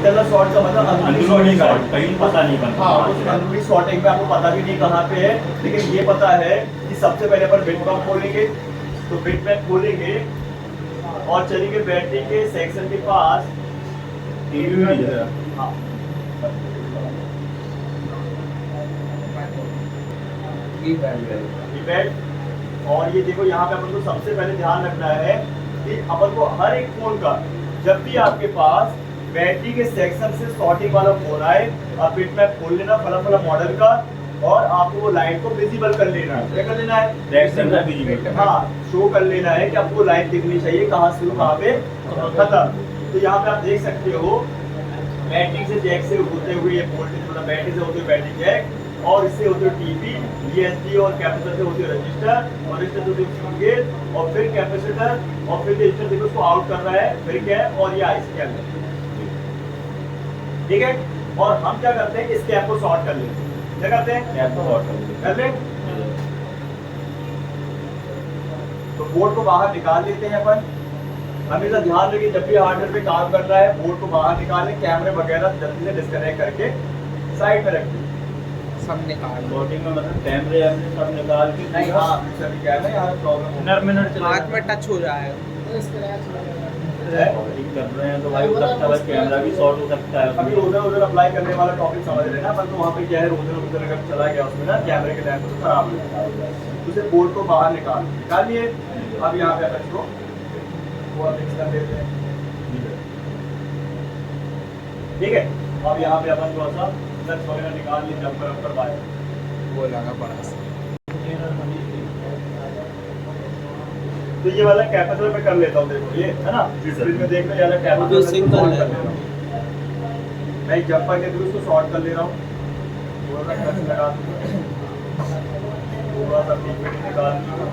Internal short का मतलब अंदरूनी शॉर्टिंग का है। कहीं पता नहीं बनता। हाँ, उस अंदरूनी शॉर्टिंग में आपको पता भी नहीं कहाँ पे है, लेकिन ये पता है कि सबसे पहले अपन बिट पैक खोलेंगे। तो बिट पैक खोलेंगे और चलेंगे बैटरी के सेक्शन के पास। टीवी में जरा हाँ, इवेंट। और ये देखो यहाँ पे अपन को सबसे पहले ध्यान रखना है कि अपन को हर एक फोन का जब भी आपके पास बैटरी के सेक्शन से शॉर्टिंग वाला फोन आए, आप बिट मैप खोल लेना फला फला मॉडल का, और आपको वो लाइन को विजिबल कर लेना है। क्या कर लेना है? हाँ, शो कर लेना है कि आपको लाइन दिखनी चाहिए कहाँ से शुरू कहाँ पे खत्म। तो यहाँ पे आप देख सकते हो बैटरी से जैक से होते हुए ये वोल्टेज, मतलब बैटरी से होते हुए बैटरी जैक, और इससे होते हुए टीपी, यूएसबी, और कैपेसिटर से होते हुए रजिस्टर, और रजिस्टर से होते हुए फ्यूज गेट, और फिर कैपेसिटर, और फिर रजिस्टर देखो उसको आउट कर रहा है, फिर क्या है, और ये आईसी कैप है। ठीक है, और हम क्या करते हैं, इस कैप को शॉर्ट कर लेते हैं। क्या करते हैं? कैप को शॉर्ट कर लें। तो बोर्ड को बाहर निकाल लेते हैं अपन। हमेशा ध्यान रखिए जब भी हार्डवेयर पे काम कर रहा है, बोर्ड को बाहर निकालें, कैमरे वगैरह जल्दी से डिस्कनेक्ट करके साइड में रखिए। सब निकाल शॉर्टिंग में मतलब कैमरे सब निकाल के नहीं, हाँ सभी क्या है ना यार, प्रॉब्लम मिनट हाथ में टच हो जाएगा। कर रहे हैं तो भाई हो सकता है कैमरा भी शॉर्ट हो सकता है। अभी उधर अप्लाई करने वाला टॉपिक समझ रहे हैं ना अपन, तो वहाँ पे क्या है, उधर अगर चला गया उसमें ना कैमरे के लैंप तो खराब हो जाएगा। उसे बोर्ड को बाहर निकालिए। अब यहाँ पे अपन इसको वो फिक्स कर देते हैं। ठीक है, अब यहाँ पे अपन थोड़ा सा नट्स वगैरह निकाल लिए, जंपर अपर बाय वो लगा बड़ा सा। तो ये वाला कैपेसिटर पे कर लेता हूँ, देखो ये है ना, स्क्रीन में देख लो, ये वाला कैपेसिटर सिंगल शॉर्ट है। कर ले रहा हूँ मैं, जंपर के थ्रू उसको शॉर्ट कर ले रहा हूँ। थोड़ा सा टच लगा दूंगा, थोड़ा सा लिक्विड निकाल दूंगा।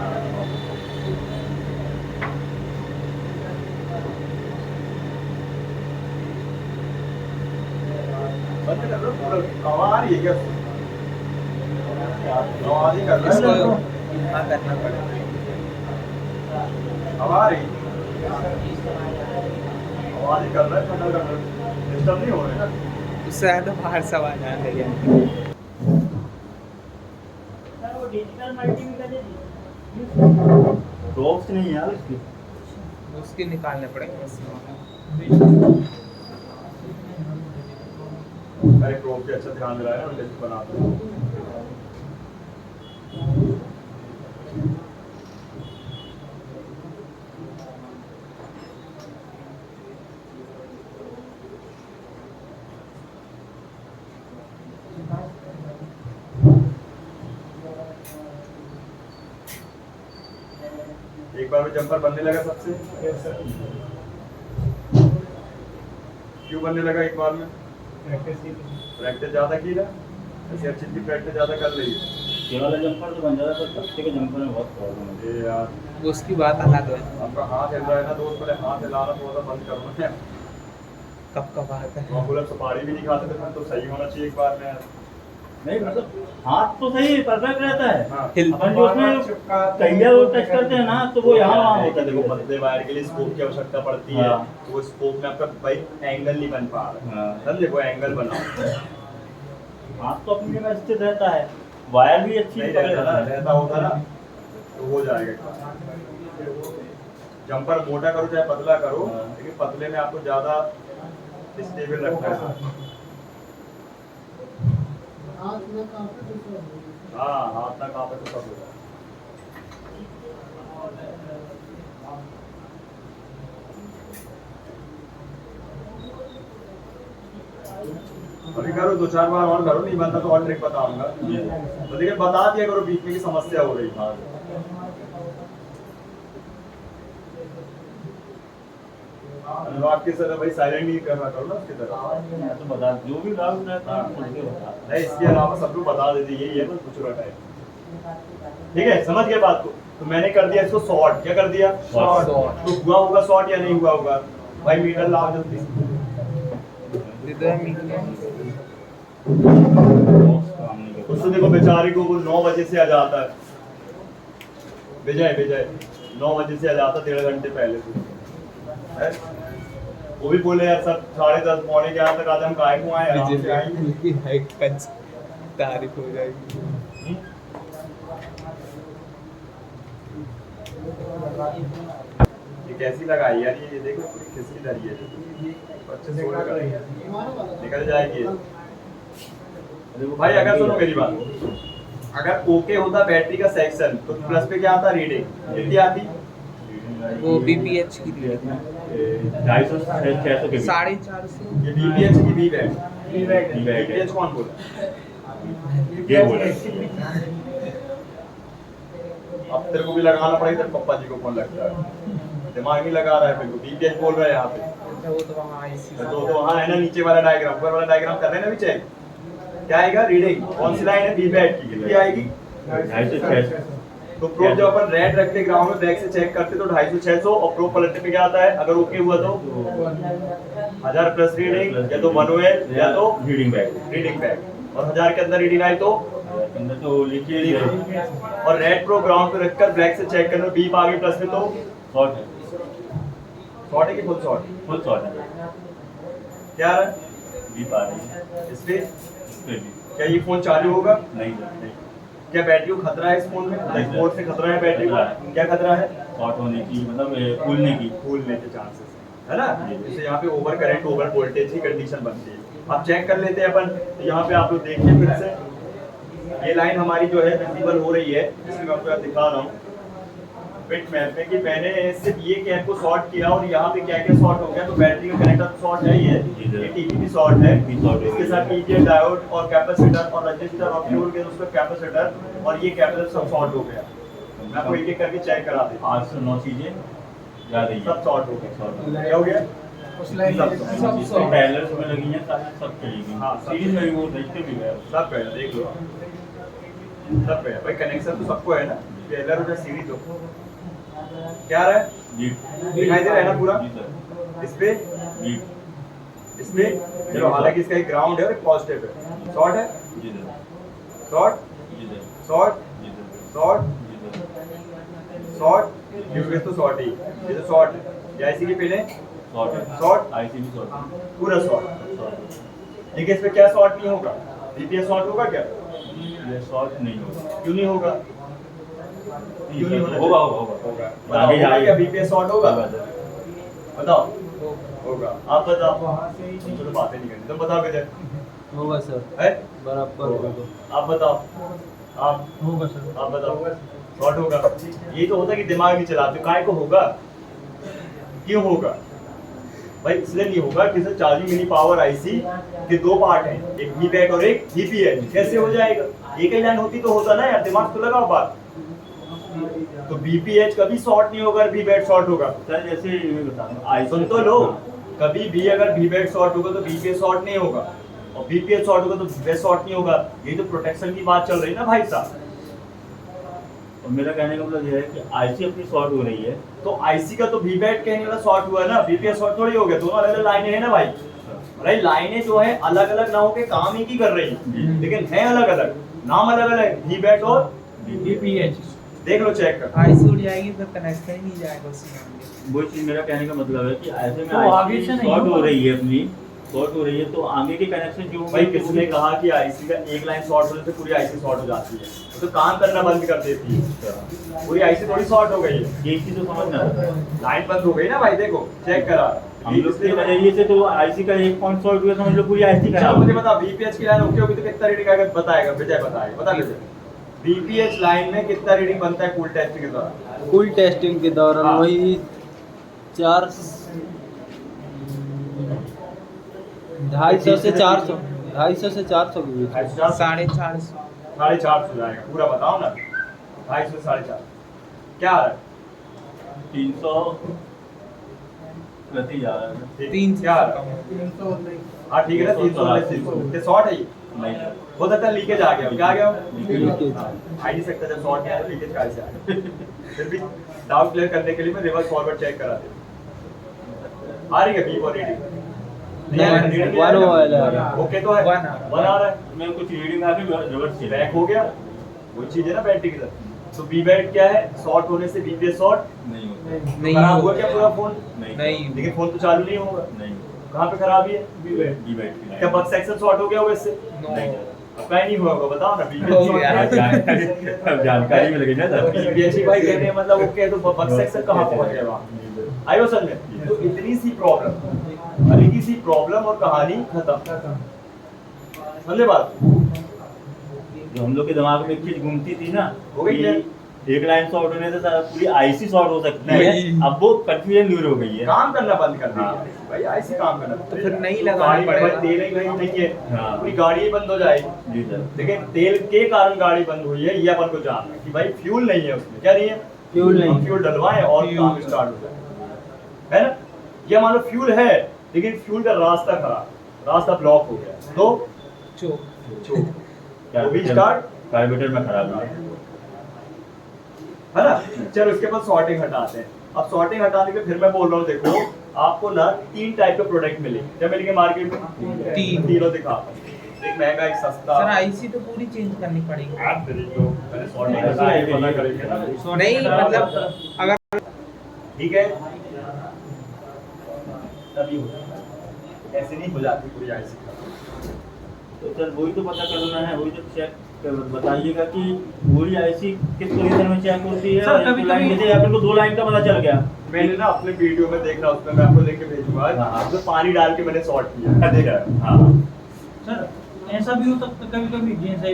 बंद कर दो पूरा, आवाज आ रही है क्या? आवाज ही कर रहा है, हाँ करना पड़ेगा। आवाज ही कर रहा है, खंडल कर रहा है, डिस्टर्ब नहीं हो रहा है ना। उससे ज़्यादा बाहर से आवाज आ रही है। ड्रॉप्स नहीं यार उसके निकालने पड़ेंगे बस। अरे क्रोम पे अच्छा ध्यान दिलाया ना, लिस्ट बनाते हैं। एक बार में जंपर बनने लगा सबसे, क्यों बनने लगा एक बार में? प्रैक्टिस ज्यादा की ना, ऐसी हर चीज की प्रैक्टिस ज्यादा कर रही है। ये वाला जंपर तो बन जाता है, पर पत्ते के जंपर में बहुत प्रॉब्लम है। ये यार वो उसकी बात अलग है। आपका हाथ हिल रहा है ना दोस्त, पहले हाथ हिलाना थोड़ा सा बंद करो ना। कब कब आता है। बोला सुपारी भी नहीं खाते थे तो सही होना चाहिए एक बार में। नहीं मतलब हाथ तो सही परफेक्ट रहता है। हाँ। अपन जो उसमें कहिया वो टच करते हैं ना, तो वो यहाँ वहाँ होता है। देखो पतले वायर के लिए स्कोप की आवश्यकता पड़ती है, हाँ। तो वो स्कोप में आपका भाई एंगल नहीं बन पा रहा, हाँ। समझे? वो एंगल बनाओ। हाथ तो अपनी जगह स्थित रहता है, वायर भी अच्छी नहीं रहता ना, रहता होता ना तो हो जाएगा। जंपर मोटा करो चाहे पतला करो, हाँ। लेकिन पतले में आपको ज्यादा स्टेबल रखना है। हाँ, हाथ ना कांपे तो सब होगा। अभी करो, 2-4 बार और करो, नहीं बनता तो और ट्रिक बताऊंगा। तो देखिए बता दिया करो बीच में की समस्या हो रही था। अनुराग की तरह भाई साइलेंट नहीं करना करो ना उसकी तरह। तो बता, जो भी डाउट रहता है खुल के बता। नहीं, इसके अलावा सब लोग बता देते यही है, बस कुछ रखा है। ठीक है, समझ गए बात को? तो मैंने कर दिया इसको शॉर्ट। क्या कर दिया? शॉर्ट। तो हुआ होगा शॉर्ट या नहीं हुआ होगा? भाई मीटर लाओ जल्दी। उससे देखो बेचारे को वो 9 बजे से आ जाता है, विजय 9 बजे से आ जाता, 1.5 घंटे पहले से है। वो भी बोले यार सब 10:30 पौने 11 तक आज हम काय को आए आराम से आएंगे। की हाइट का तारीफ हो जाएगी। ये कैसी लगाई यार, ये देखो पूरी खिसकी जा रही है, अच्छे से निकल जाएगी। भाई अगर सुनो मेरी बात, अगर ओके होता बैटरी का सेक्शन तो प्लस पे क्या आता रीडिंग, कितनी आती? वो बीपीएच की रीडिंग 250 600 के 450। ये बीपीएच की बी बैट, बीपीएच बीपीएच कौन बोला? ये बोला। अब तेरे को भी लगाना पड़ेगा, तेरे पप्पा जी को कौन लगता है, दिमाग नहीं लगा रहा है फिर बीपीएच बोल रहा है यहाँ पे। अच्छा वो तो वहाँ आईसी तो वहाँ है ना नीचे वाला डायग्राम, ऊपर वाला डायग्राम कर रहे हैं ना भी चेक, क्या आएगा रीडिंग, कौन सी लाइन है बी बैट की, कितनी आएगी? 250 600। तो प्रोब जब अपन रेड रखते ग्राउंड में बैक से चेक करते तो 250 600, और प्रोब पलटने पे क्या आता है अगर ओके हुआ तो 1000 प्लस रीडिंग, या तो मैनुअल या तो रीडिंग बैग रीडिंग बैक, और 1000 के अंदर रीडिंग आई तो। अंदर तो लिखिए और रेड प्रो ग्राउंड पे रखकर ब्लैक से चेक करना, बीप आ गई प्लस में तो शॉर्ट है, शॉर्ट है कि फुल शॉर्ट, फुल शॉर्ट है। क्या है बीप आ रही है इसलिए? इस पे भी क्या ये फोन चालू होगा? नहीं सर, क्या बैटरी को खतरा है इस फोन में? बोर्ड से खतरा है बैटरी को? क्या खतरा है? शॉर्ट होने की मतलब फूलने की। फूलने के चांसेस है ना, जैसे यहाँ पे ओवर करंट ओवर वोल्टेज की कंडीशन बनती है। अब चेक कर लेते हैं अपन, तो यहाँ पे आप लोग देखिए फिर से, ये लाइन हमारी जो है विजिबल हो रही है, जिसमें मैं आपको दिखा रहा हूँ बिट मैप में कि मैंने सिर्फ ये कैप को शॉर्ट किया और यहाँ पे क्या क्या शॉर्ट हो गया, तो बैटरी का कनेक्टर शॉर्ट है, ये टीपी शॉर्ट है, इसके साथ पीजीए डायोड और कैपेसिटर और रजिस्टर और फ्यूल के उसका कैपेसिटर और ये कैपेसिटर सब शॉर्ट हो गया। मैं आपको एक एक करके चेक करा देता हूँ, 8 से 9 चीजें याद है, सब शॉर्ट हो गया। क्या हो गया? सब पैरेलल में लगी हैं सारी, सब चलेगी। हाँ, सब सीरीज में भी वो देखते भी है। सब पे है, देख लो सब पे है भाई, कनेक्शन तो सबको है ना, टेलर हो सीरीज हो, क्या रहा है जी दिखाई दे रहा है ना पूरा? जी सर इस पे जी इस पे चलो, हालांकि इसका एक ग्राउंड है और एक पॉजिटिव है, शॉर्ट है, जी सर शॉर्ट जी सर शॉर्ट जी सर शॉर्ट जी सर शॉर्ट, क्योंकि तो शॉर्ट ही, ये तो शॉर्ट है, या इसी के पहले शॉर्ट है, शॉर्ट आईसी भी शॉर्ट है, पूरा शॉर्ट। शॉर्ट ठीक है, इस पे क्या शॉर्ट नहीं होगा? बीपीएस शॉर्ट होगा क्या? है। ये शॉर्ट नहीं होगा, क्यों नहीं होगा? क्यों नहीं होना होगा चाहिए? होगा होगा। होगा आगे होगा क्या जाइए। बीपीएस शॉर्ट होगा? बताओ वो होगा, आप बताओ, तुम तो बातें नहीं करनी, तुम बताओ किधर होगा सर, है? बराबर होगा। होगा। आप बताओ, आप होगा सर। आप बताओ शॉर्ट होगा? ये तो होता है कि दिमाग नहीं चलाते, काय को होगा? क्यों होगा भाई? इसलिए नहीं होगा कि sir charging mini power IC के दो पार्ट हैं, एक वी बैट और एक वीपीएच, कैसे हो जाएगा? एक ही लाइन होती तो होता ना यार, दिमाग तो लगाओ बात। तो बीपीएच कभी शॉर्ट नहीं होगा, वी बैट शॉर्ट होगा। सर जैसे ये बता रहा हूँ, सुन तो लो, कभी भी अगर वी बैट शॉर्ट होगा तो बीपीएच शॉर्ट नहीं होगा, और बीपीएच शॉर्ट होगा तो वीपीएच शॉर्ट नहीं होगा। ये तो प्रोटेक्शन की बात चल रही है ना भाई साहब। और मेरा कहने का मतलब ये है कि आईसी अपनी शॉर्ट हो रही है, तो आईसी का तो वीबैट कहने वाला शॉर्ट हुआ ना, बीपीएस शॉर्ट थोड़ी हो गया, दोनों अलग अलग लाइनें हैं ना भाई। भाई लाइनें जो है अलग अलग ना होके काम एक ही कर रही हैं, लेकिन है अलग अलग, नाम अलग अलग, वीबैट और बीपीएच। देख लो चेक कर। आईसी उड़ जाएगी तो कनेक्शन ही नहीं जाएगा उसमें आगे। वो चीज मेरा कहने का मतलब है कि ऐसे में तो आगे आईसी से नहीं शॉर्ट हो होगा। रही है, अपनी शॉर्ट हो रही है, तो आगे के कनेक्शन जो होंगे भाई तो किसने कहा कि आईसी का एक लाइन शॉर्ट होने से पूरी आईसी शॉर्ट हो जाती है? वो तो काम करना बंद कर देती है, पूरी आईसी थोड़ी शॉर्ट हो गई है, ये चीज तो समझना है। लाइन बंद हो गई ना भाई, देखो चेक करा। हम लोग के नजरिए से तो आईसी का एक पॉइंट शॉर्ट हुआ, समझ लो पूरी आईसी चलो खराब मुझे हो बता, बीपीएच की लाइन ओके होगी तो कितना रीडिंग आएगा बताएगा, विजय बताएगा, बता विजय। बीपीएच लाइन में कितना रीडिंग बनता है कूल टेस्टिंग के दौरान? कुल टेस्टिंग के दौरान हाँ। वही 250 से 400, 250 से 400 के बीच। 450। 450 जाएगा पूरा, बताओ ना, 250 से 450 क्या है? 300 प्रति जा रहा है। 300 क्या? कम। हाँ ठीक है ना, 300 से शॉर्ट है ये, नहीं सर, हो सकता है लीकेज आ गया, क्या आ गया? लीकेज। हाँ, आ नहीं सकता, जब शॉर्ट है लीकेज कहाँ से आया? फिर भी डाउट क्लियर करने के लिए मैं रिवर्स फॉरवर्ड चेक करा देता। आ रही है बीप और रीडिंग? वन वाला आ रहा है। ओके तो है, वन आ रहा है। वन आ रहा है, मैं कुछ रीडिंग आके रिवर्स किया बैक हो गया, वो चीज है ना बैटरी की तरह। तो बीबैट क्या है, शॉर्ट होने से बीपीएस शॉर्ट नहीं होता। नहीं खराब हुआ होता। क्या पूरा फोन? नहीं लेकिन फोन तो चालू नहीं होगा। नहीं कहाँ पे खराबी है? बीबैट की क्या लाइन। बग सेक्शन शॉर्ट हो गया होगा इससे? नो। नहीं अब कहीं नहीं हुआ होगा, बताओ ना। हो गया। अब जानकारी में लगे ना सर। बीबीएच भाई कहने का मतलब ओके, तो बग सेक्शन कहाँ पहुंच गया वहाँ? आई समझ में? तो इतनी सी प्रॉब्लम, हल्की सी प्रॉब्लम और कहानी खत्म। समझे बात? जो हम लोग के दिमाग में एक चीज घूमती थी ना, हो गई है। कि एक लाइन शॉर्ट होने से सारा पूरी आईसी शॉर्ट हो सकती है, नहीं। अब वो कंफ्यूजन दूर हो गई है। काम करना बंद कर दिया हाँ। भाई, ऐसे काम करना। तो फिर नहीं लगाना गाड़ी में भाई पड़ेगा। तेल ही नहीं है, हाँ। पूरी गाड़ी ही बंद हो जाएगी। जी सर। लेकिन तेल के कारण गाड़ी बंद हुई है, ये अपन को जानना है कि भाई फ्यूल नहीं है उसमें। क्या नहीं है? फ्यूल नहीं। हम फ्यूल डलवाएं और फ्यूल। काम स्टार्ट हो जाए, है ना? ये मान लो फ्यूल है, लेकिन फ्यूल का रास्ता खराब, रास्ता ब्लॉक हो गया, तो चो वो भी स्टार्ट, कार्बोरेटर में खराब है। है ना? चलो इसके बाद सॉर्टिंग हटाते हैं। अब सॉर्टिंग हटाने के फिर मैं बोल रहा हूँ, देखो आपको ना 3 टाइप के प्रोडक्ट मिलेंगे। क्या मिलेंगे मार्केट में? तीनों दिखाता हूँ। एक महंगा, एक सस्ता। सर आईसी तो पूरी चेंज करनी पड़ेगी। आप देखो, पहले सॉर्टिंग हटाए पता करेंगे ना। नहीं मतलब अगर ठीक है, तभी होता है, ऐसे नहीं हो जाती पूरी आईसी। तो सर वही तो पता करना है, वही तो चेक बताइएगा कि पूरी आईसी किस पोजीशन में चेक होती है। सर, और कभी-कभी- लाइन जैसे अपन को 2 लाइन का पता चल गया। मैंने ना अपने वीडियो में देखना, उसमें मैं आपको लेके भेजूंगा। हाँ। उसमें पानी डाल के मैंने सॉर्ट किया, देखा? हाँ सर ऐसा भी हो सकता कभी कभी, जैसे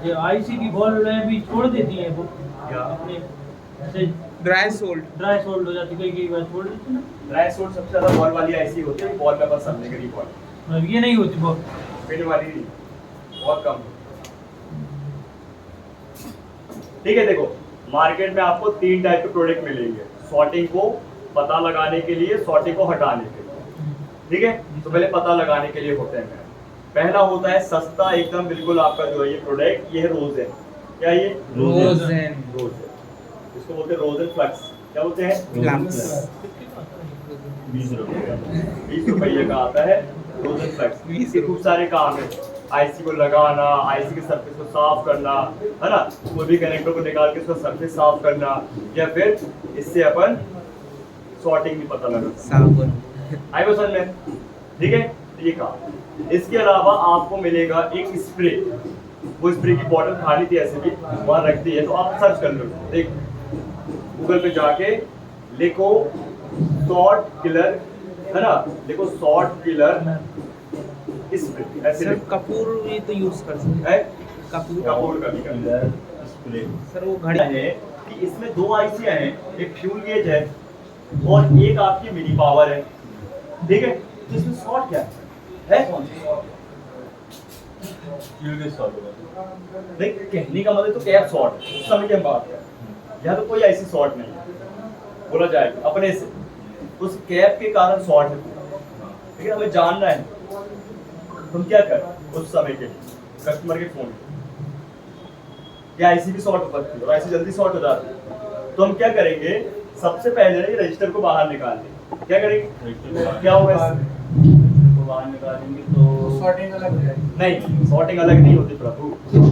जो आईसी की बॉल भी छोड़ देती है वो क्या? अपने ऐसे ड्राई सोल्ड ड्राई सोल्ड हो जाती है, कई बार छोड़ देती है ड्राई सोल्ड सबसे ज्यादा बॉल वाली आईसी होती है, बॉल में बस समझने के लिए बॉल, ना, ये नहीं होती वो। पिन वाली नहीं, बहुत कम। ठीक है, देखो मार्केट में आपको 3 टाइप के प्रोडक्ट मिलेंगे, सॉर्टिंग को पता लगाने के लिए, सॉर्टिंग को हटाने के लिए। ठीक है, तो पहले पता लगाने के लिए होते हैं। पहला होता है सस्ता एकदम बिल्कुल आपका जो है ये प्रोडक्ट, ये है रोजेन। क्या ये? रोजेन रोजेन, इसको बोलते हैं रोजेन फ्लक्स। क्या बोलते हैं? फ्लक्स 20 रुपये। 20 रुपये का आता है रोजेन फ्लक्स। 20 इसके खूब सारे काम है, आईसी को लगाना, आईसी के सरफेस को साफ करना, है ना? कोई भी कनेक्टर को निकाल के उसका सरफेस साफ करना, या फिर इससे अपन सॉर्टिंग भी पता लगा। साबुन आई वो समझ में? ठीक है, तो ये काम। इसके अलावा आपको मिलेगा एक स्प्रे। वो स्प्रे की बॉटल खाली थी ऐसे भी वहां रख दी है, तो आप सर्च कर लो, देख गूगल पे जाके लिखो शॉर्ट किलर, है ना? लिखो शॉर्ट किलर स्प्रे, ऐसे सर लिखो। कपूर भी तो यूज कर सकते है? हैं। कपूर कपूर का भी कर। Colour spray. सर वो घड़ी है कि इसमें 2 आईसियां हैं, एक फ्यूल गेज है और एक आपकी मिनी पावर है। ठीक है, तो इसमें शॉर्ट क्या है? कौन सी शॉर्ट? फ्यूल के सॉल्व होगा। नहीं, कहने का मतलब तो कैप शॉर्ट है, उस समय की हम बात कर रहे हैं। यहाँ तो कोई ऐसी शॉर्ट नहीं है, बोला जाएगा अपने से, उस कैप के कारण शॉर्ट है। लेकिन हमें जानना है तुम क्या कर उस समय के कस्टमर के फोन या आईसी भी शॉर्ट हो सकती है और आईसी जल्दी शॉर्ट हो जाती है, तो हम क्या करेंगे? सबसे पहले ये रजिस्टर को बाहर निकाल देंगे। क्या करेंगे? क्या होगा इससे? तो बाहर निकालेंगे तो सॉर्टिंग अलग हो जाएगी। नहीं, सॉर्टिंग अलग नहीं होती प्रभु।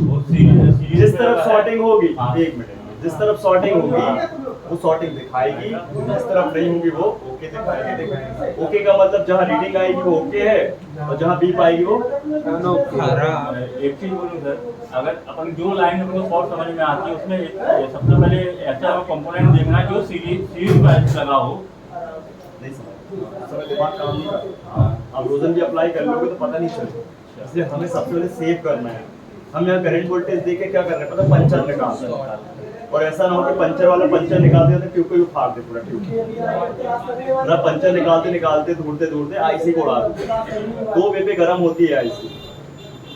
वो सीरीज जिस तरफ सॉर्टिंग होगी, हाँ। एक मिनट, जिस तरफ सॉर्टिंग होगी वो सॉर्टिंग दिखाएगी, जिस तरफ नहीं होगी वो ओके दिखाएगी। ओके का मतलब जहाँ रीडिंग आएगी वो ओके है, और जहाँ बीप आएगी वो खराब। एक चीज बोलूं सर, अगर अपन जो लाइन अपने को शॉर्ट समझ में आती है उसमें सबसे पहले ऐसा कंपोनेंट देखना जो सीरीज वाइज लगा हो। नहीं समझ, समझ दिमाग काम नहीं करता। आप रोजन भी अप्लाई कर लोगे तो पता नहीं चलेगा, इसलिए हमें सबसे पहले सेव करना है। हम यहाँ करंट वोल्टेज देख के क्या कर रहे हैं पता? पंचर निकाल रहे हैं। और ऐसा ना हो कि पंचर वाला पंचर निकाल दे तो ट्यूब को भी फाड़ दे पूरा ट्यूब, पूरा पंचर निकालते निकालते ढूंढते ढूंढते आईसी को उड़ा दे। 2 वे पे गर्म होती है आईसी,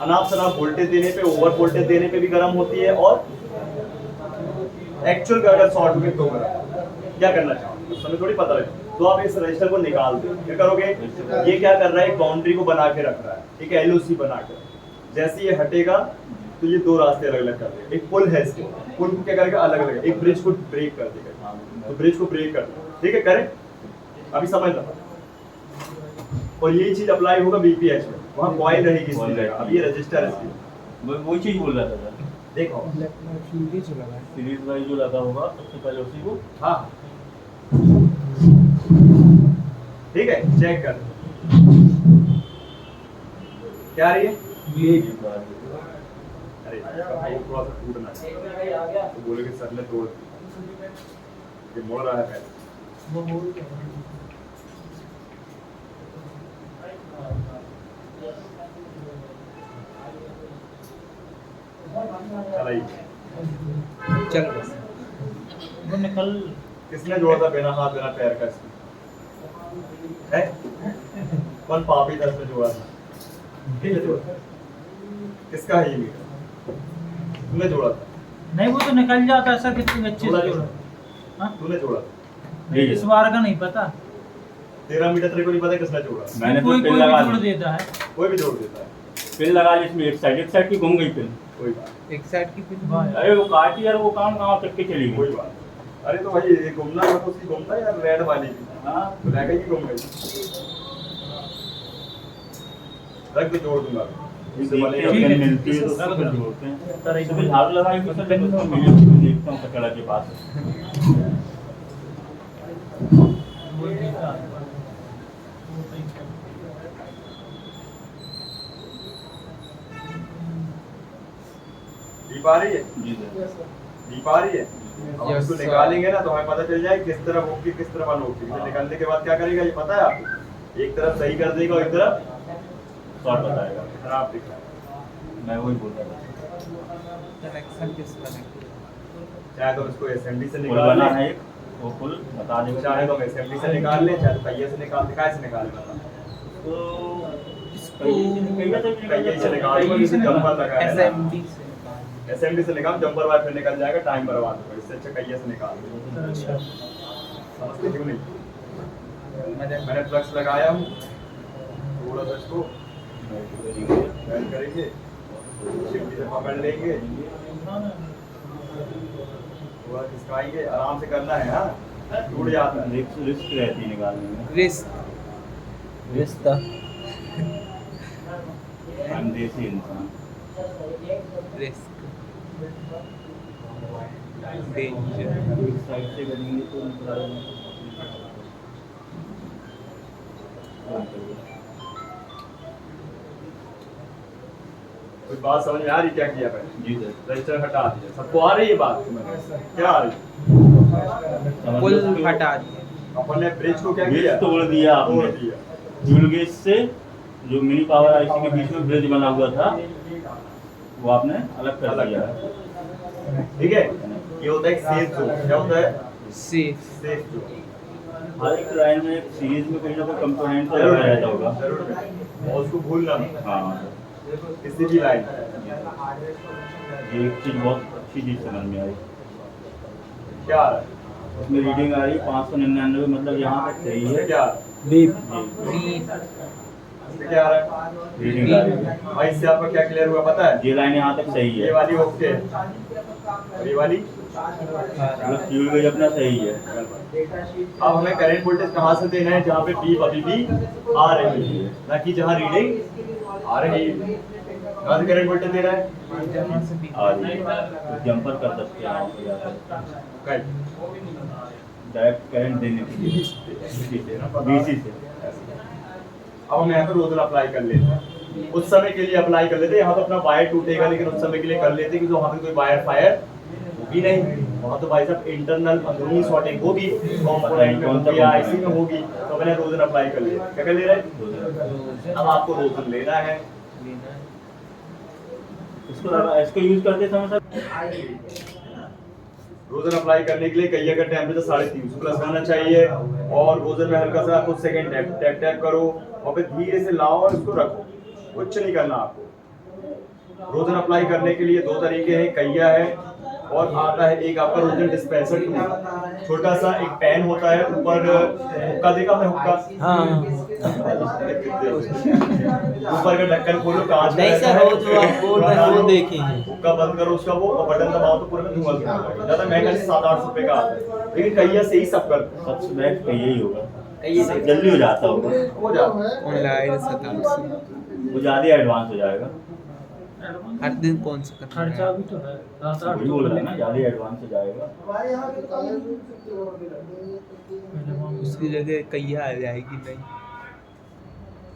अनाप शनाप वोल्टेज देने पे, ओवर वोल्टेज देने पे भी गर्म होती है, और एक्चुअल का अगर शॉर्ट हुए तो गर्म। क्या करना चाहिए उस समय थोड़ी पता लगे, तो आप इस रजिस्टर को निकाल दो। क्या करोगे? ये क्या कर रहा है? एक बाउंड्री को बना के रख रहा है, एक एलओसी बना के। जैसे ये हटेगा तो ये 2 रास्ते अलग अलग कर देगा। एक पुल है, इसके पुल को क्या करेगा? अलग अलग, एक ब्रिज को ब्रेक कर देगा, तो ब्रिज को ब्रेक कर देगा। ठीक है, करें अभी समझ लो। और यही चीज अप्लाई होगा बीपीएच में, वहाँ कॉइल रहेगी इसकी जगह, अब ये रजिस्टर है इसकी। वही चीज बोल रहा था सर। देखो सीरीज वाइज जो लगा होगा सबसे पहले उसी को हाँ ठीक है, चेक कर क्या आ रही है। अरे वो थोड़ा सा टूटना है तो बोले कि सर ने तोड़ ये मोड़ रहा है पहले। चल चल बस। वो निकल किसने जोड़ा था बिना हाथ बिना पैर का इसमें है? कौन पापी था इसमें जोड़ा था? किसने जोड़ा? किसका है ये मीटर? तूने जोड़ा था? नहीं, वो तो निकल जाता है सर, कितनी अच्छे जोड़ा से जोड़ा। जोड़ा। हाँ? तूने जोड़ा था? नहीं, इस बार का नहीं पता। तेरा मीटर तेरे को नहीं पता किसने जोड़ा? मैंने तो कोई पिन कोई लगा भी जोड़ ली, देता है। कोई भी जोड़ देता है, पिन लगा ली इसमें एक साइड की घूम गई पिन। कोई बात एक साइड की पिन वाह। अरे वो काटी यार, वो काम कहाँ तक के चली कोई गई। बात। अरे तो भाई ये घूमना था तो उसकी घूमता यार, रेड वाली की हाँ तो रह गई कि घूम गई। रख के जोड़ दूंगा इससे वाले देखते हैं, ठीक है। पिन मिलती है तो रख सब दो। जोड़ते हैं। तरह सुबह झाड़ू लगाई तो सर देखो मिली, देखता हूँ कचड़ा के पास। वो देता है। वो सही है। दीप आ रही है, जी सर। दीप आ रही है। अब Yes, इसको sir. निकालेंगे ना तो हमें पता चल जाए किस तरफ होगी किस तरफ अनहोगी। इसे निकालने के बाद क्या करेगा ये पता है आपको? एक तरफ सही कर देगा और एक तरफ शॉर्ट बताएगा, खराब दिख रहा है। मैं वही बोल रहा था। कनेक्शन किस कनेक्ट चाहे तो इसको एसएमडी से पुल निकाल बना ले, है एक, वो पुल बता देगा। चाहे तो एसएमडी से निकाल ले, चाहे तो पहिए से निकाल, काय से निकालेगा? तो पहिए से निकाल लो, जिसे जंपर लगा है एसएमडी से एसएमडी से निकाल, जंपर वायर फिर निकल जाएगा, टाइम बर्बाद होगा। इससे अच्छा पहिए से निकाल लो। अच्छा। समझते क्यों नहीं? मैंने मैंने फ्लक्स लगाया हूँ, थोड़ा सा इसको बैंड करेंगे, शिफ्टी से पकड़ लेंगे, थोड़ा खिसकाएंगे, आराम से करना है। हाँ टूट जाता है। रिस्क रहती है निकालने में। रिश्ता हम देसी इंसान। रिस्क डेंजर साइड से करेंगे तो कोई बात समझ में आ रही? क्या किया मैंने? जी सर। रजिस्टर हटा दिया। सबको आ रही है बात? क्या आ रही? पुल हटा दिए अपन ने ब्रिज को क्या ब्रिज किया? तोड़ दिया तोड़ आपने। दिया। फ्यूल गेज से जो मिनी पावर आईसी के बीच में ब्रिज बना हुआ था वो आपने अलग कर अलग दिया। ठीक है, ये होता है सेफ जोन। क्या होता है? Safe safe zone. हर एक लाइन में एक सीरीज में कोई ना कोई कंपोनेंट तो जरूर लगाया रहता होगा। जरूर और उसको भूलना नहीं हाँ, किसी भी लाइन। ये एक चीज़ बहुत अच्छी चीज़ समझ में आई। क्या आ रहा है? उसमें रीडिंग आ रही है 599, मतलब यहाँ तक सही इसमें है। क्या आ रहा है? बीप जी, इसमें क्या आ रहा है? रीडिंग आ रही है। भाई इससे आपका क्या क्लियर हुआ पता है? ये लाइन यहाँ तक सही ये है, वाली ओके, और ये वाली मतलब फ्यूल गेज अपना सही है। अब हमें करंट वोल्टेज कहाँ से देना है? जहाँ पे बीप अभी भी आ रही है, ना कि जहाँ रीडिंग आ रही है। कहाँ से करंट वोल्टेज दे रहा है? जहाँ से भी आ रही है तो जंपर कर सकते हैं वहाँ पे जाकर कट डायरेक्ट करंट देने के लिए डीसी से। अब हम यहाँ पे रोजन अप्लाई कर लेते हैं। उस समय के लिए अप्लाई कर लेते हैं। यहाँ तो अपना वायर टूटेगा, लेकिन उस समय के लिए कर लेते हैं क्योंकि वहाँ पे कोई वायर फायर होगी नहीं। वहाँ तो भाई साहब इंटरनल अंदरूनी शॉर्टिंग होगी, कंपोनेंट में होगी या आईसी में होगी, तो मैंने रोजन अप्लाई कर लिया। क्या कर ले रहे हैं? अब आपको रोजन लेना है। इसको यूज करते समय सर रोजन अप्लाई करने के लिए कहिए का टेम्परेचर 350 प्लस होना चाहिए, और रोजन में हल्का सा कुछ सेकंड टैप टैप टैप करो और फिर धीरे से लाओ और इसको रखो। कुछ नहीं करना आपको। रोजन अप्लाई करने के लिए दो तरीके हैं, कहिया है और आता है एक आपका रोजन डिस्पेंसर टूल। छोटा सा एक पेन होता है, ऊपर हुक्का देखा आपने? हुक्का हाँ ऊपर का ढक्कन खोलो, कांच का नहीं रहता सर, है। वो जो आप बोल रहे हैं वो देखे हैं। हुक्का बंद करो उसका, वो और बटन दबाओ तो पूरा धुआं निकलेगा। ज्यादा महंगा नहीं, 700-800 रुपए का आता है, लेकिन कहिया से ही सब करते सबसे बेस्ट का यही होगा, कहिए से जल्दी हो जाता होगा, हो जाता है। ऑनलाइन 700 वो ज़्यादा एडवांस हो जाएगा। एडवांस हर दिन कौन सा करना खर्चा है? भी तो है 7-8 वही बोल रहा है ना, ज़्यादा एडवांस से जाएगा। उसकी जगह कैया आ जाएगी नहीं।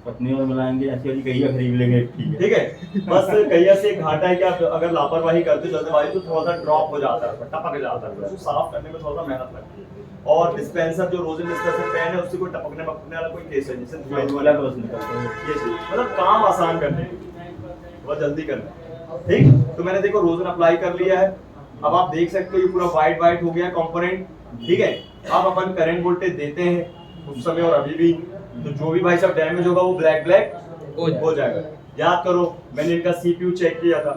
पत्नी और मिलाएंगे, ऐसी वाली कहीं खरीद लेंगे, ठीक है। ठीक है, बस कहिया से घाटा है कि आप अगर लापरवाही करते हो जल्दबाजी तो थोड़ा सा ड्रॉप हो जाता है, टपक जाता है, उसको साफ करने में थोड़ा सा मेहनत लगती है। और डिस्पेंसर जो रोजन डिस्पेंसर पेन है उससे कोई टपकने वपकने वाला कोई केस है, जैसे धुआं वाला वाला बस निकलता है। ये चीज मतलब काम आसान करने के लिए, बहुत जल्दी करना है। ठीक, तो मैंने देखो रोजन अप्लाई कर लिया है। अब आप देख सकते हो ये पूरा वाइट हो गया कंपोनेंट। ठीक है, अब अपन करंट वोल्टेज देते हैं उस समय और अभी भी, तो जो भी भाई साहब डैमेज होगा वो ब्लैक हो जाएगा। याद करो मैंने इनका सीपीयू चेक किया था,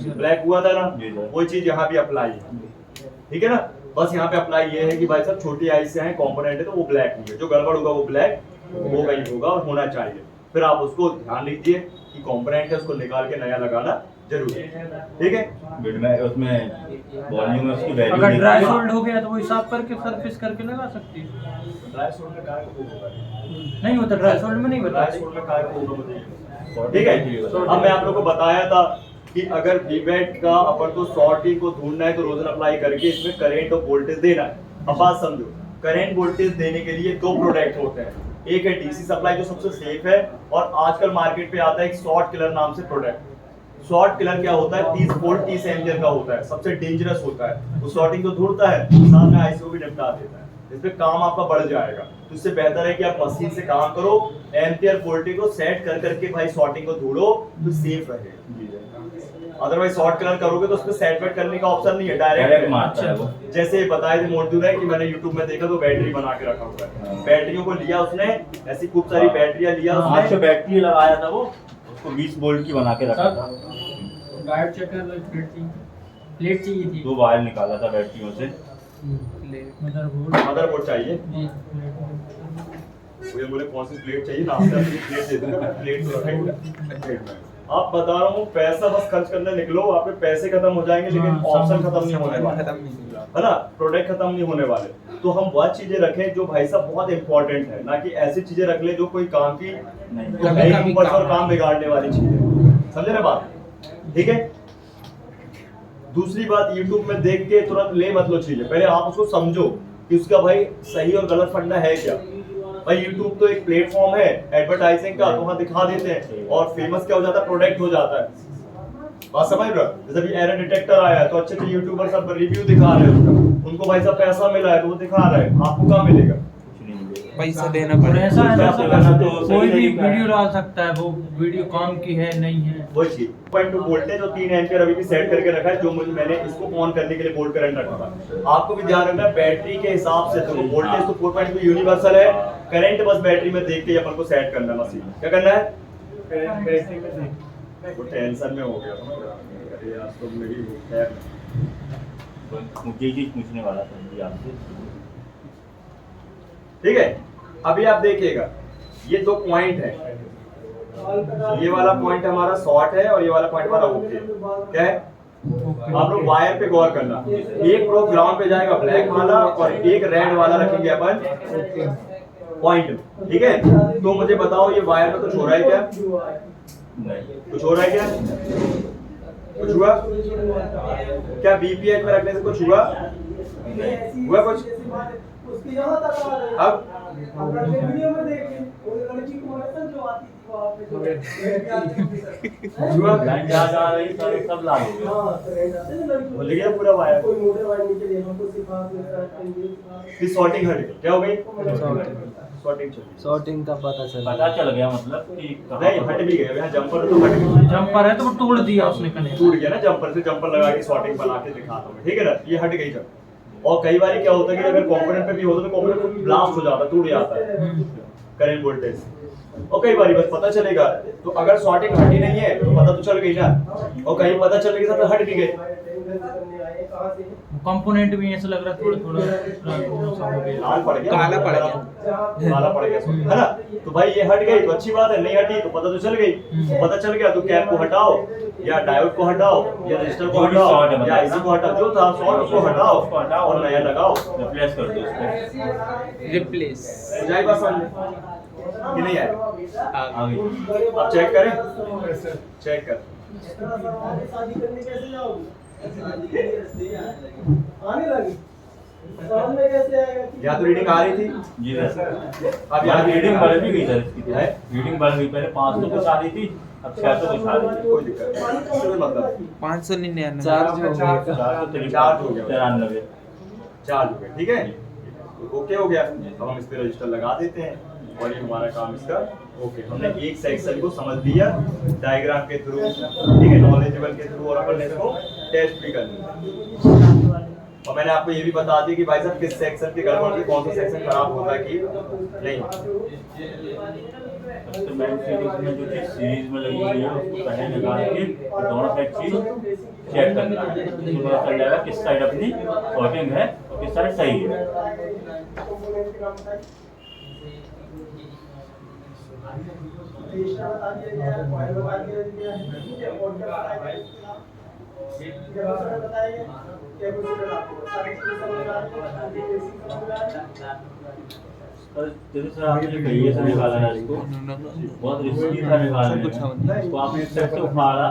ब्लैक हुआ था ना, वही चीज यहाँ भी अप्लाई है। ठीक है ना, बस यहाँ पे अप्लाई ये है कि भाई साहब छोटी आई से है कंपोनेंट है तो वो ब्लैक होंगे, जो गड़बड़ होगा वो ब्लैक होगा ही होगा और होना चाहिए। फिर आप उसको ध्यान लीजिए कि कंपोनेंट है उसको निकाल के नया लगाना जरूरी है। ठीक है, बिड में उसमें वॉल्यूम में उसकी वैल्यू अगर नहीं ड्राई है। सोल्ड हो गया तो वही साफ करके सर्फिस करके लगा सकती है। ड्राई सोल्ड में काय को होगा, नहीं होता ड्राई सोल्ड में नहीं ड्राई बताते। सोल्ड में काय को होगा मुझे। ठीक है, अब मैं आप लोगों को बताया था कि अगर वीवेट का अपन को सॉर्टिंग को ढूंढना है तो रोजन अप्लाई करके इसमें करंट और वोल्टेज देना है। अब बात समझो, करंट वोल्टेज देने के लिए दो प्रोडक्ट होते हैं, एक है डीसी सप्लाई जो सबसे सेफ है, और आजकल मार्केट पे आता है एक शॉर्ट किलर नाम से प्रोडक्ट। शॉर्ट किलर क्या होता है, 30 वोल्ट 30 एम्पियर का होता है, सबसे डेंजरस होता है। वो शॉर्टिंग तो ढूंढता है, साथ में आईसीओ भी निपटा देता है। इस पे काम आपका बढ़ जाएगा, तो इससे बेहतर है कि आप मशीन से काम करो, एम्पियर वोल्टेज को सेट कर करके भाई शॉर्टिंग को ढूंढो तो सेफ रहे। अदरवाइज शॉर्ट कलर करोगे तो उसमें सेट वेट करने का ऑप्शन नहीं है, डायरेक्ट मारता है वो। डायरेक्ट। जैसे बताए थे मोटूर है कि मैंने YouTube में देखा तो बैटरी बना के रखा हुआ है, बैटरियों को लिया उसने, ऐसी खूब सारी बैटरियां लिया हाँ, उसने, बैटरी लगाया था वो, उसको 20 वोल्ट की बना के रखा था। गाइड चेकर प्लेट चाहिए थी। 2 वायर निकाला था बैटरियों से। मदरबोर्ड चाहिए। मुझे बोले कौन सी प्लेट चाहिए, नाम से अपनी प्लेट दे दूंगा, प्लेट तो रखेंगे। आप बता रहा हूँ पैसा बस खर्च करने निकलो, आपके पैसे खत्म हो जाएंगे लेकिन हाँ, ऑप्शन खत्म नहीं होने वाले, खत्म नहीं हुआ। है ना, प्रोडक्ट खत्म नहीं होने वाले। तो हम वह चीजें रखें जो भाई साहब बहुत इंपॉर्टेंट है, ना कि ऐसी चीजें रख ले जो कोई काम की नहीं, तो है ही कभी ऊपर से और काम काम बिगाड़ने वाली चीजें। समझे ना बात? ठीक है, दूसरी बात YouTube में देख के तुरंत ले मत लो चीजें, पहले आप उसको समझो कि उसका भाई सही और गलत फंडा है क्या। भाई YouTube तो एक प्लेटफॉर्म है एडवर्टाइजिंग का, तो वहाँ दिखा देते हैं और फेमस क्या हो जाता है, प्रोडक्ट हो जाता है। बात समझ रहे हो? जैसे अभी एरर डिटेक्टर आया है तो अच्छे अच्छे यूट्यूबर सब रिव्यू दिखा रहे हैं उसका, उनको भाई साहब पैसा मिला है तो वो दिखा रहे हैं, आपको कहाँ मिलेगा? कुछ नहीं मिलेगा। पैसा देना और पड़ेगा। ऐसा है पैसा ना, तो सही कोई भी तरीका है। वीडियो डाल सकता है, वो वीडियो काम की है नहीं है। वही चीज 2.2 वोल्टेज और 3 एम्पियर अभी भी सेट करके रखा है, जो मैंने इसको ऑन करने के लिए बोल्ट करंट रखा था। आपको भी ध्यान रखना है बैटरी के हिसाब से, तो वोल्टेज तो 4.2 यूनिवर्सल है, करंट बस बैटरी में देख के अपन को सेट करना है। मशीन क्या करना है, वो टेंशन में हो गया था, अरे यार तो मेरी खैर। मुझे चीज पूछने वाला था जी आपसे। ठीक है, अभी आप देखिएगा ये 2 पॉइंट है, ये वाला पॉइंट हमारा शॉर्ट है और ये वाला पॉइंट हमारा ओके। क्या है, आप लोग वायर पे गौर करना, एक प्रो ग्राउंड पे जाएगा ब्लैक वाला और एक रेड वाला रखेंगे अपन पॉइंट। ठीक है, तो मुझे बताओ ये वायर में कुछ हो रहा है क्या? नहीं, कुछ हो रहा है क्या? कुछ हुआ क्या? बीपीएच में रखने से कुछ हुआ? हुआ कुछ? अब हुआ? लाइन जा रही सब लाल हो गया। भूल गया पूरा वायर। फिर शॉर्टिंग हट गई, क्या हो गई? शॉर्टिंग चल गई। शॉर्टिंग का पता चला। पता चल गया मतलब कि कहाँ नहीं पर- हट भी गया, यहाँ जंपर तो हट गया, जंपर है तो वो तोड़ दिया उसने कनेक्शन। टूट गया ना जंपर से, जंपर लगा के शॉर्टिंग बना के दिखाता हूँ, ठीक है ना, ये हट गई जब। और कई बार क्या होता है कि अगर कंपोनेंट पे भी होता है तो कंपोनेंट ब्लास्ट हो जाता है, टूट जाता है करंट वोल्टेज। और कई बार बस पता चलेगा, तो अगर शॉर्टिंग हटी नहीं है तो पता तो चल गई ना, और कहीं पता चल गई तो हट भी गए। कंपोनेंट भी ऐसा लग रहा है थोड़ा थोड़ा सा हो गया। लाल पड़ गया, काला पड़ गया। काला पड़ गया शॉर्टिंग, है ना। तो भाई ये हट गई तो अच्छी बात है, नहीं हटी तो पता तो चल गई। तो पता चल गया तो कैप को हटाओ या डायोड को हटाओ या रजिस्टर को जो भी शॉर्ट है हटाओ या आईसी को हटाओ, जो था शॉर्ट उसको हटाओ और नया लगाओ। रिप्लेस कर दो उसको। रिप्लेस हो जाए बस समझ कि नहीं आया? आ गई। अब चेक करें, चेक कर शादी करने कैसे जाओगे? आने लगी सामने कैसे आएगा? यहाँ तो रीडिंग आ रही थी, जी सर। अब यहाँ रीडिंग बढ़ भी गई सर इसकी, है? रीडिंग बढ़ गई, पहले 500 कुछ आ रही थी, अब 600 कुछ आ रही थी। कोई दिक्कत नहीं, इससे कोई मतलब 599 चार्ज हो गया। 493 चार्ज हो गया। 93। चार्ज हो गया, ठीक है, ओके हो गया। अब हम इस पे रजिस्टर लगा देते हैं और ये हमारा काम इसका ओके। हमने एक सेक्शन को समझ लिया डायग्राम के थ्रू, ठीक है, नॉलेजेबल के थ्रू, और अपन ने इसको टेस्ट भी कर लिया। और मैंने आपको ये भी बता दिया कि भाई साहब किस सेक्शन की गड़बड़, कौन सा सेक्शन खराब होता है कि नहीं। सबसे मेन सीरीज में जो चीज सीरीज में लगी हुई है उसको पहले निकाल के दोनों साइड चीज चेक करना है, तो पता चल जाएगा किस साइड अपनी सॉर्टिंग है और किस साइड सही है। पर जैसे सर आपने जो कही से निकाला है इसको बहुत रिस्की था निकालना है, तो आपने इस तरह से उखाड़ा।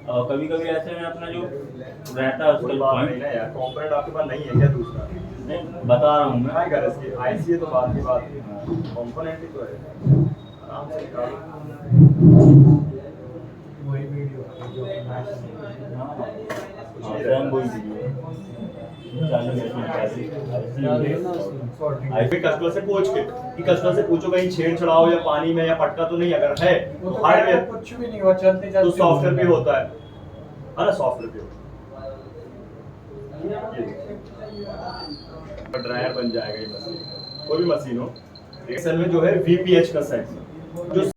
और कभी कभी ऐसे में अपना जो रहता है उसका बात नहीं पॉइंट ना यार, कंपोनेंट आपके पास नहीं है क्या दूसरा? नहीं बता रहा हूँ मैं। क्या कर इसकी आईसी है तो बात की बात है, कंपोनेंट ही तो है, आराम से निकालो। कस्टमर से पूछ के कि कस्टमर से पूछो कहीं छेड़ छड़ाओ या पानी में या पटका तो नहीं, अगर है तो हार्डवेयर, कुछ भी नहीं हुआ, चलते तो चलते सॉफ्टवेयर पे होता है ना, सॉफ्टवेयर पे ड्रायर बन जाएगा ये मशीन, कोई भी मशीन हो। एक्सेल में जो है VPH का सेक्शन जो